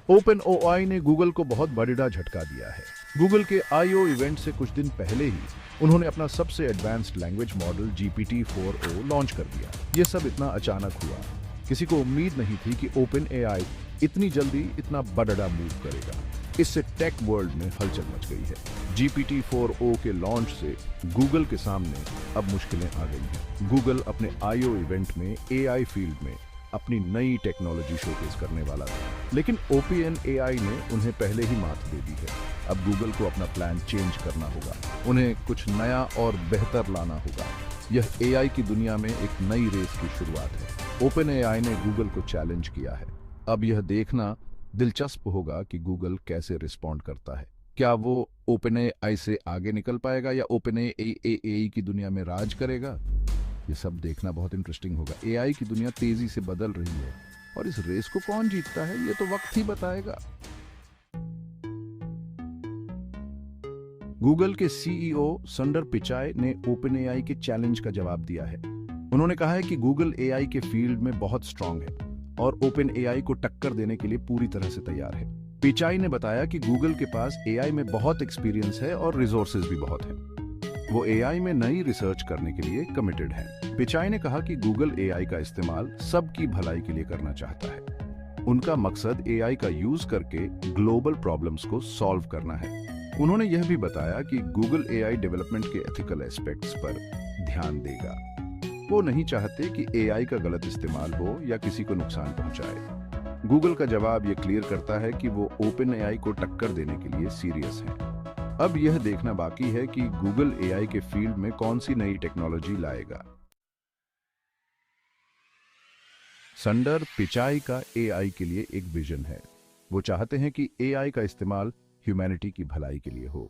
OpenAI ने Google को बहुत बड़ा झटका दिया है। गूगल के I/O इवेंट से कुछ दिन पहले ही उन्होंने अपना सबसे advanced language model GPT-4o launch कर दिया। ये सब इतना अचानक हुआ, किसी को उम्मीद नहीं थी कि OpenAI इतनी जल्दी इतना बड़ा मूव करेगा। इससे टेक वर्ल्ड में हलचल मच गई है। GPT-4o के लॉन्च से गूगल के सामने अब मुश्किलें आ गई हैं। गूगल अपने I/O इवेंट में AI फील्ड में अपनी नई टेक्नोलॉजी शोकेस करने वाला था, लेकिन OpenAI ने उन्हें पहले ही मात दे दी है। अब गूगल को अपना प्लान चेंज करना होगा, उन्हें कुछ नया और बेहतर लाना होगा। यह AI की दुनिया में एक नई रेस की शुरुआत है। OpenAI ने गूगल को चैलेंज किया है। अब यह देखना दिलचस्प होगा कि गूगल कैसे रिस्पॉन्ड करता है। क्या वो OpenAI से आगे निकल पाएगा या OpenAI की दुनिया में राज करेगा? ये सब देखना बहुत इंटरेस्टिंग होगा। AI की दुनिया तेजी से बदल रही है और इस रेस को कौन जीतता है ये तो वक्त ही बताएगा। गूगल के CEO संडर पिचाई ने OpenAI के चैलेंज का जवाब दिया है। उन्होंने कहा है कि गूगल AI के फील्ड में बहुत स्ट्रांग है और OpenAI को टक्कर देने के लिए पूरी तरह से तैयार है। पिचाई ने बताया कि गूगल के पास AI में बहुत एक्सपीरियंस है और रिसोर्सेज भी बहुत है। वो AI में नई रिसर्च करने के लिए कमिटेड है। पिचाई ने कहा कि गूगल AI का इस्तेमाल सबकी भलाई के लिए करना चाहता है। उनका मकसद AI का यूज करके ग्लोबल प्रॉब्लम्स को सॉल्व करना है। उन्होंने यह भी बताया कि गूगल AI डेवलपमेंट के एथिकल एस्पेक्ट्स पर ध्यान देगा। वो नहीं चाहते कि AI का गलत इस्तेमाल हो या किसी को नुकसान पहुंचाए। गूगल का जवाब ये क्लियर करता है कि वो OpenAI को टक्कर देने के लिए सीरियस है। अब यह देखना बाकी है कि गूगल AI के फील्ड में कौन सी नई टेक्नोलॉजी लाएगा। संडर पिचाई का AI के लिए एक विजन है। वो चाहते हैं कि AI का इस्तेमाल ह्यूमैनिटी की भलाई के लिए हो।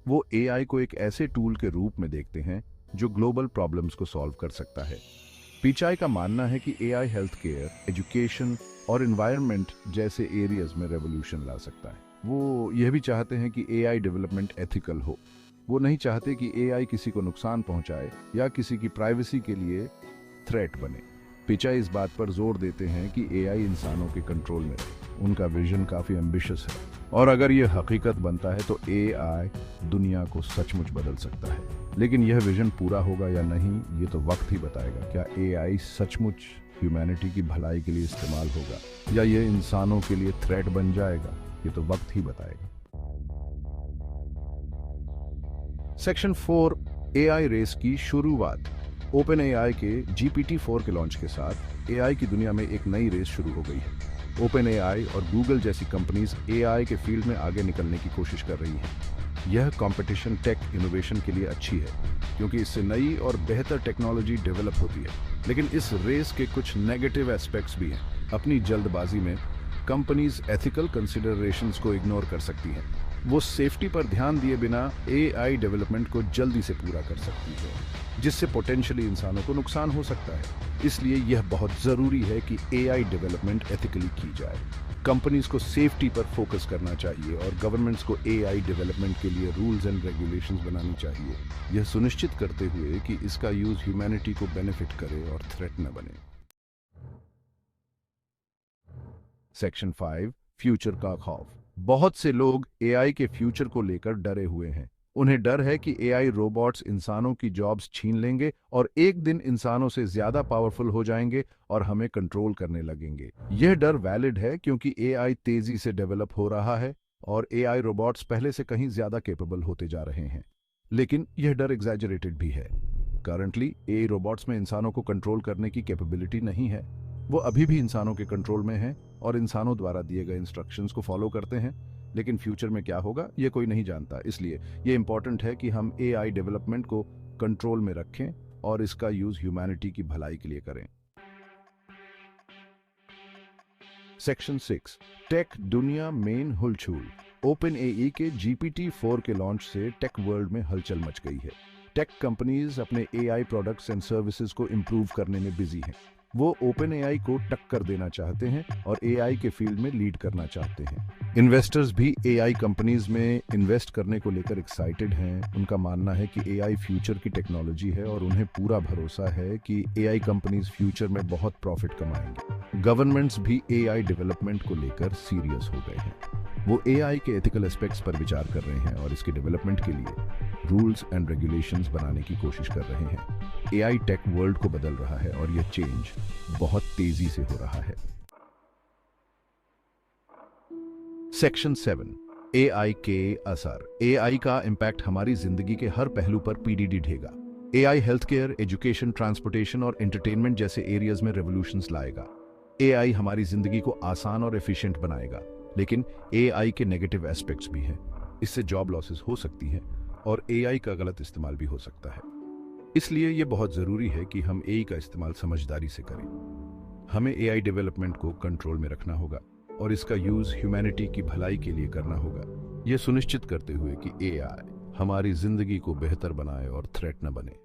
वो AI को एक ऐसे टूल के रूप में देखते हैं जो ग्लोबल प्रॉब्लम्स को सॉल्व कर सकता है। पिचाई का मानना है कि AI हेल्थ केयर, एजुकेशन और एनवायरनमेंट जैसे एरियाज में रेवोल्यूशन ला सकता है। वो यह भी चाहते हैं कि AI डेवलपमेंट एथिकल हो। वो नहीं चाहते कि AI किसी को नुकसान पहुंचाए या किसी की प्राइवेसी के लिए थ्रेट बने। पिचाई इस बात पर जोर देते हैं कि AI इंसानों के कंट्रोल में रहे। उनका विजन काफी एम्बिशियस है और अगर यह हकीकत बनता है तो AI दुनिया को सचमुच बदल सकता है। लेकिन यह विजन पूरा होगा या नहीं ये तो वक्त ही बताएगा। क्या AI सचमुच ह्यूमैनिटी की भलाई के लिए इस्तेमाल होगा या ये इंसानों के लिए थ्रेट बन जाएगा, ये तो वक्त ही बताएगा। सेक्शन 4 AI रेस की शुरुआत। OpenAI के GPT-4 के लॉन्च के साथ AI की दुनिया में एक नई रेस शुरू हो गई है। OpenAI और गूगल जैसी कंपनीज AI के फील्ड में आगे निकलने की कोशिश कर रही हैं। यह कंपटीशन टेक इनोवेशन के लिए अच्छी है क्योंकि इससे नई और बेहतर टेक्नोलॉजी डेवलप होती है। लेकिन इस रेस के कुछ नेगेटिव एस्पेक्ट्स भी हैं। अपनी जल्दबाजी में कंपनीज एथिकल कंसिडरेशंस को इग्नोर कर सकती हैं। वो सेफ्टी पर ध्यान दिए बिना AI डेवलपमेंट को जल्दी से पूरा कर सकती है, जिससे पोटेंशियली इंसानों को नुकसान हो सकता है। इसलिए यह बहुत जरूरी है कि AI डेवलपमेंट एथिकली की जाए। कंपनीज को सेफ्टी पर फोकस करना चाहिए और गवर्नमेंट्स को AI डेवलपमेंट के लिए रूल्स एंड रेगुलेशंस बनानी चाहिए, यह सुनिश्चित करते हुए कि इसका यूज ह्यूमैनिटी को बेनिफिट करे और थ्रेट न बने। सेक्शन 5 फ्यूचर का खौफ। बहुत से लोग AI के फ्यूचर को लेकर डरे हुए हैं। उन्हें डर है कि AI रोबोट्स इंसानों की जॉब्स छीन लेंगे और एक दिन इंसानों से ज्यादा पावरफुल हो जाएंगे और हमें कंट्रोल करने लगेंगे। यह डर वैलिड है क्योंकि AI तेजी से डेवलप हो रहा है और AI रोबोट्स पहले से कहीं ज्यादा कैपेबल होते जा रहे हैं। लेकिन यह डर एग्जैजरेटेड भी है। करंटली AI रोबोट्स में इंसानों को कंट्रोल करने की कैपेबिलिटी नहीं है। वो अभी भी इंसानों के कंट्रोल में हैं और इंसानों द्वारा दिए गए इंस्ट्रक्शंस को फॉलो करते हैं। लेकिन फ्यूचर में क्या होगा ये कोई नहीं जानता। इसलिए ये इंपॉर्टेंट है कि हम AI डेवलपमेंट को कंट्रोल में रखें और इसका यूज ह्यूमैनिटी की भलाई के लिए करें। सेक्शन 6 टेक दुनिया मेन हुलचूल। OpenAI के GPT-4 के लॉन्च से टेक वर्ल्ड में हलचल मच गई है। टेक कंपनीज अपने AI प्रोडक्ट्स एंड सर्विसेज को इंप्रूव करने में बिजी हैं। वो ओपन एआई को टक्कर देना चाहते हैं और एआई के फील्ड में लीड करना चाहते हैं। इन्वेस्टर्स भी एआई कंपनीज में इन्वेस्ट करने को लेकर एक्साइटेड हैं। उनका मानना है कि एआई फ्यूचर की टेक्नोलॉजी है और उन्हें पूरा भरोसा है कि एआई कंपनीज फ्यूचर में बहुत प्रॉफिट कमाएंगे। गवर्नमेंट्स भी एआई डेवलपमेंट को लेकर सीरियस हो गए हैं। वो एआई के एथिकल एस्पेक्ट्स पर विचार कर रहे हैं और इसके डेवलपमेंट के लिए रूल्स एंड रेगुलेशंस बनाने की कोशिश कर रहे हैं। एआई टेक वर्ल्ड को बदल रहा है और यह चेंज बहुत तेजी से हो रहा है। सेक्शन 7, एआई के असर। एआई का इम्पैक्ट हमारी जिंदगी के हर पहलू पर पीडीडी ढेगा। AI health care, education, transportation और एंटरटेनमेंट जैसे एरियाज में रेवोल्यूशंस लाएगा। एआई हमारी जिंदगी को आसान और एफिशिएंट बनाएगा, लेकिन एआई के नेगेटिव एस्पेक्ट्स भी हैं। इससे जॉब लॉसेस हो सकती हैं और एआई का गलत इस्तेमाल भी हो सकता है। इसलिए यह बहुत जरूरी है कि हम एआई का इस्तेमाल समझदारी से करें। हमें एआई डेवलपमेंट को कंट्रोल में रखना होगा और इसका यूज ह्यूमैनिटी की भलाई के लिए करना होगा, यह सुनिश्चित करते हुए कि एआई हमारी जिंदगी को बेहतर बनाए और थ्रेट न बने।